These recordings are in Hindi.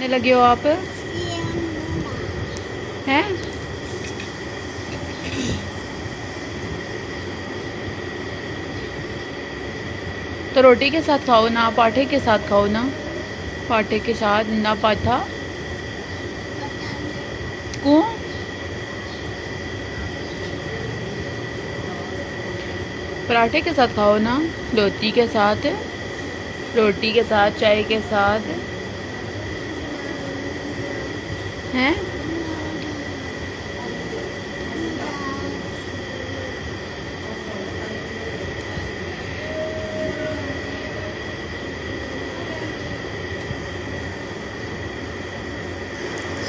ने लगे हो आप हैं? तो रोटी के साथ खाओ ना, पाठे के साथ खाओ ना, पाठे के साथ ना पाठा को पराठे के साथ खाओ ना, रोटी के साथ, रोटी के साथ, चाय के साथ हैं।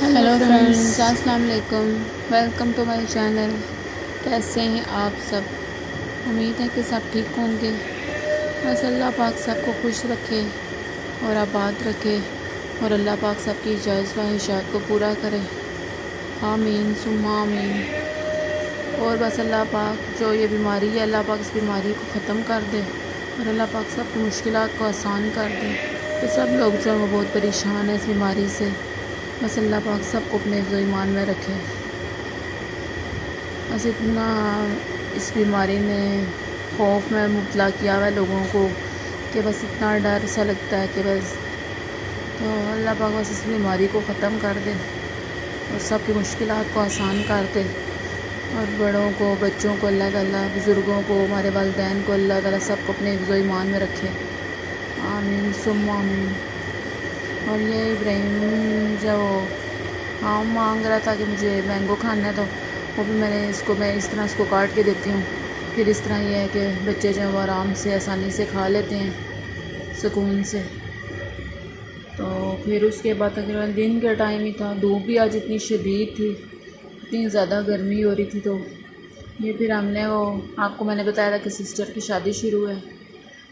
हेलो फ्रेंड्स, अस्सलाम वालेकुम। Welcome to my channel. कैसे हैं आप सब? उम्मीद है कि सब ठीक होंगे। बस अल्लाह पाक सबको खुश रखे और आबाद रखे और अल्लाह पाक सबकी जायज़ ख्वाहिशात को पूरा करे। आमीन सुम्मा आमीन। और बस अल्लाह पाक जो ये बीमारी है, अल्लाह पाक इस बीमारी को ख़त्म कर दे और अल्लाह पाक सब मुश्किलात को आसान कर दे। तो सब लोग जो हैं वो बहुत परेशान हैं इस बीमारी से। बस अल्लाह पाक सबको अपने हिफ्ज़ ईमान में रखे। बस इतना इस बीमारी ने खौफ में मुब्तला किया हुआ है लोगों को कि बस इतना डर सा लगता है कि बस, तो अल्लाह पाक बस इस बीमारी को ख़त्म कर दे और सबकी मुश्किलात को आसान कर दे। और बड़ों को, बच्चों को अल्लाह ताला, बुज़ुर्गों को, हमारे वालिदैन को अल्लाह ताला सबको अपने हिफ्ज़ ईमान में रखे। आमीन सुम्मा आमीन। और ये इब्राहिम जो आम मांग रहा था कि मुझे मैंगो खाना है, तो वो भी मैं इस तरह इसको काट के देती हूँ। फिर इस तरह ये है कि बच्चे जो हैं वो आराम से आसानी से खा लेते हैं सुकून से। तो फिर उसके बाद तकरीबन दिन का टाइम ही था, धूप भी आज इतनी शदीद थी, इतनी ज़्यादा गर्मी हो रही थी। तो ये फिर हमने वो, आपको मैंने बताया था कि सिस्टर की शादी शुरू है,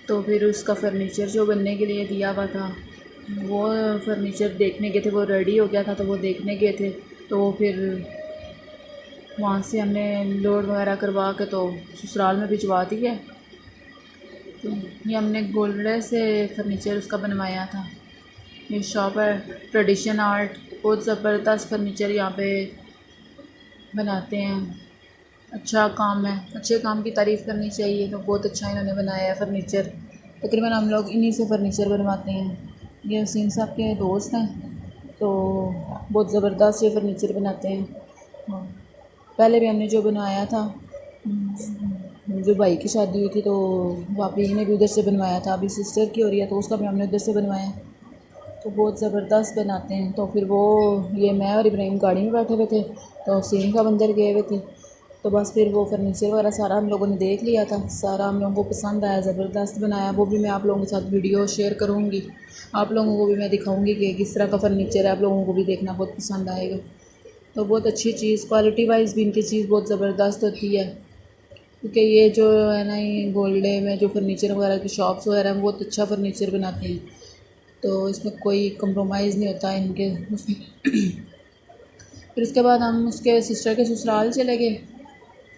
तो फिर उसका फर्नीचर जो बनने के लिए दिया हुआ था, वो फर्नीचर देखने गए थे। वो रेडी हो गया था तो वो देखने गए थे। तो फिर वहाँ से हमने लोड वगैरह करवा के तो ससुराल में भिजवा दिया। तो ये हमने गोल्डे से फर्नीचर उसका बनवाया था। ये शॉप है ट्रेडिशन आर्ट, बहुत ज़बरदस्त फर्नीचर यहाँ पे बनाते हैं। अच्छा काम है, अच्छे काम की तारीफ़ करनी चाहिए। तो बहुत अच्छा इन्होंने बनाया है फर्नीचर। तकरीबन हम लोग इन्हीं से फर्नीचर बनवाते हैं। ये हसीन साहब के दोस्त हैं, तो बहुत ज़बरदस्त ये फर्नीचर बनाते हैं। पहले भी हमने जो बनवाया था, जो भाई की शादी हुई थी, तो भाभी ने भी उधर से बनवाया था। अभी सिस्टर की हो रही है तो उसका भी हमने उधर से बनवाया। तो बहुत ज़बरदस्त बनाते हैं। तो फिर वो, ये मैं और इब्राहिम गाड़ी में बैठे हुए थे, तो सीन का बंदर गए हुए थे। तो बस फिर वो फर्नीचर वगैरह सारा हम लोगों ने देख लिया था, सारा हम लोगों को पसंद आया, ज़बरदस्त बनाया। वो भी मैं आप लोगों के साथ वीडियो शेयर करूँगी, आप लोगों को भी मैं दिखाऊँगी कि किस तरह का फ़र्नीचर है। आप लोगों को भी देखना बहुत पसंद आएगा। तो बहुत अच्छी चीज़, क्वालिटी वाइज भी इनकी चीज़ बहुत ज़बरदस्त होती है। क्योंकि ये जो है ना, ये गोल्डे में जो फर्नीचर वगैरह की शॉप्स वगैरह हैं, बहुत अच्छा फर्नीचर बनाते हैं। तो इसमें कोई कंप्रोमाइज़ नहीं होता इनके उसमें। फिर उसके बाद हम उसके सिस्टर के ससुराल चले गए।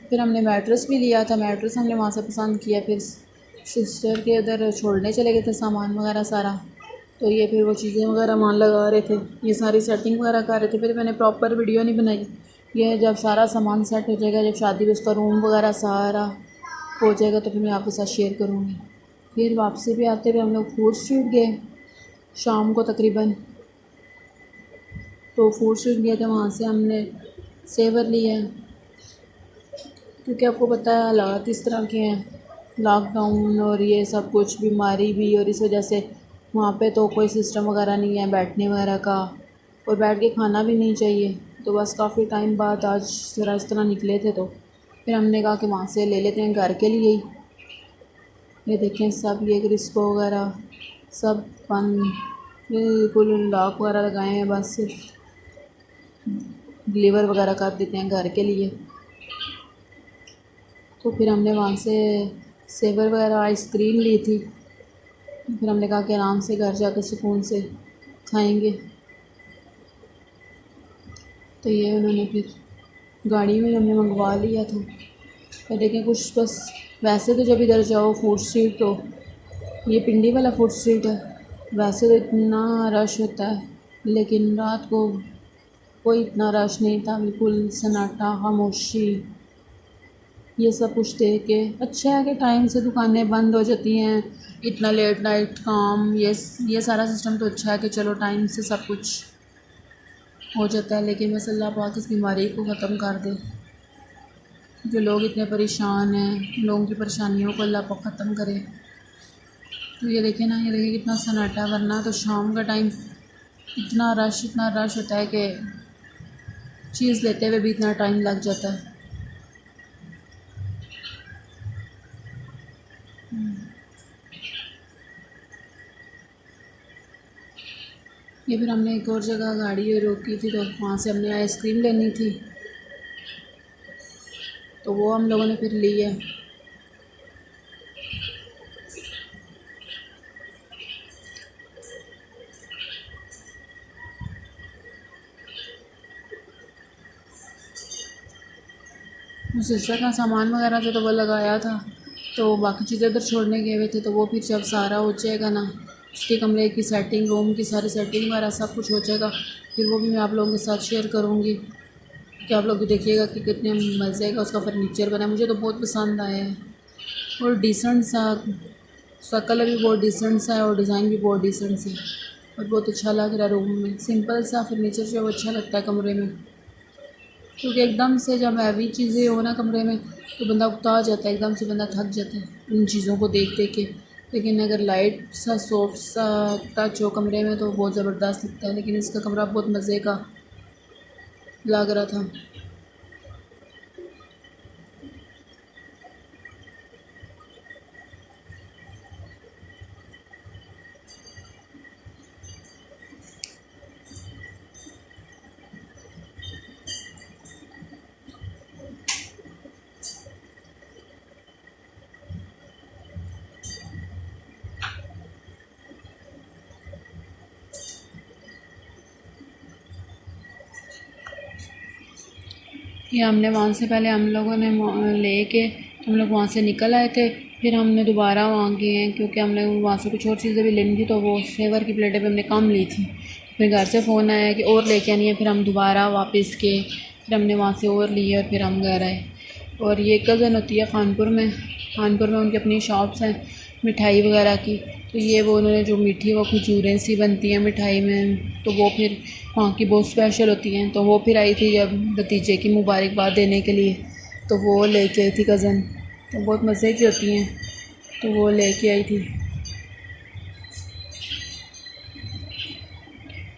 फिर हमने मैट्रेस भी लिया था, मैट्रेस हमने वहाँ से पसंद किया। फिर सिस्टर के उधर छोड़ने चले गए थे सामान वगैरह सारा। तो ये फिर वो चीज़ें वगैरह वहाँ लगा रहे थे, ये सारी सेटिंग वगैरह कर रहे थे। फिर मैंने प्रॉपर वीडियो नहीं बनाई। ये जब सारा सामान सेट हो जाएगा, जब शादी में उसका रूम वगैरह सारा हो जाएगा, तो फिर मैं आपके साथ शेयर करूँगी। फिर वापसी भी आते हुए हम लोग फूड स्ट्रीट गए शाम को तकरीबन। तो फूड स्ट्रीट गए थे, वहाँ से हमने सेवर लिया, क्योंकि आपको पता है हालात इस तरह के हैं, लॉकडाउन और ये सब कुछ बीमारी भी, और इस वजह से वहाँ पे तो कोई सिस्टम वगैरह नहीं है बैठने वगैरह का, और बैठ के खाना भी नहीं चाहिए। तो बस काफ़ी टाइम बाद आज ज़रा इस तरह निकले थे, तो फिर हमने कहा कि वहाँ से ले लेते हैं घर के लिए ही। ये देखें सब, ये क्रिस्पो वगैरह सब बंद, बिल्कुल लॉक वगैरह लगाए हैं, बस सिर्फ डिलीवर वगैरह कर देते हैं घर के लिए। तो फिर हमने वहाँ से सेवर वगैरह आइसक्रीम ली थी। फिर हमने कहा कि आराम से घर जाकर सुकून से खाएंगे। तो ये उन्होंने फिर गाड़ी में हमने मंगवा लिया था। तो देखें कुछ, बस वैसे तो जब इधर जाओ फूड स्ट्रीट, तो ये पिंडी वाला फूड स्ट्रीट है, वैसे तो इतना रश होता है, लेकिन रात को कोई इतना रश नहीं था, बिल्कुल सन्नाटा, खामोशी। ये सब कुछ देख के अच्छा है कि टाइम से दुकानें बंद हो जाती हैं, इतना लेट नाइट काम, ये सारा सिस्टम तो अच्छा है कि चलो टाइम से सब कुछ हो जाता है। लेकिन बस अल्लाह पाक इस बीमारी को ख़त्म कर दे। जो लोग इतने परेशान हैं, लोगों की परेशानियों को अल्लाह पाक ख़त्म करे। तो ये देखें ना, ये देखिए कितना सन्नाटा, वरना तो शाम का टाइम इतना रश होता है कि चीज़ लेते हुए भी इतना टाइम लग जाता है। ये फिर हमने एक और जगह गाड़ी रोकी थी, तो वहाँ से हमने आइसक्रीम लेनी थी, तो वो हम लोगों ने फिर ली है। सिस्टर का सामान वगैरह जो तो वो लगाया था, तो बाकी चीज़ें उधर छोड़ने गए हुए थे, तो वो फिर जब सारा हो जाएगा ना, उसके कमरे की सेटिंग, रूम की सारी सेटिंग वगैरह सब कुछ हो जाएगा, फिर वो भी मैं आप लोगों के साथ शेयर करूँगी कि आप लोग भी देखिएगा कि कितने मज़े का उसका फर्नीचर बना है। मुझे तो बहुत पसंद आया है, और डिसेंट सा, उसका कलर भी बहुत डिसेंट सा है और डिज़ाइन भी बहुत डिसेंट सा है, और बहुत अच्छा लग रहा है रूम में। सिंपल सा फर्नीचर जो है वो अच्छा लगता है कमरे में, क्योंकि एकदम से जब हैवी चीज़ें हो ना कमरे में, तो बंदा उकता जाता है, एकदम से बंदा थक जाता है उन चीज़ों को देख देख के। लेकिन अगर लाइट सा सॉफ्ट सा टच हो कमरे में तो बहुत ज़बरदस्त लगता है। लेकिन इसका कमरा बहुत मज़े का लग रहा था। ये हमने वहाँ से पहले हम लोगों ने ले के हम लोग वहाँ से निकल आए थे, फिर हमने दोबारा वहाँ गए हैं क्योंकि हमने वहाँ से कुछ और चीज़ें भी लेनी थी, तो वो सेवर की प्लेटें भी हमने कम ली थी। फिर घर से फ़ोन आया कि और लेके आनी है, फिर हम दोबारा वापस गए, फिर हमने वहाँ से और ली और फिर हम घर आए। और ये कज़न होती है कानपुर में उनकी अपनी शॉप्स हैं मिठाई वगैरह की, तो ये वो उन्होंने जो मीठी वो खजूरें सी बनती हैं मिठाई में, तो वो फिर वहाँ की बहुत स्पेशल होती हैं, तो वो फिर आई थी जब भतीजे की मुबारकबाद देने के लिए, तो वो लेके आई थी कज़न, तो बहुत मज़े की होती हैं, तो वो लेके आई थी।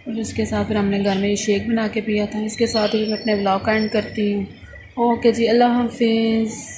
और इसके साथ फिर हमने घर में शेक बना के पिया था। इसके साथ ही मैं अपने व्लॉग का एंड करती हूँ। ओके जी, अल्लाह हाफिज़।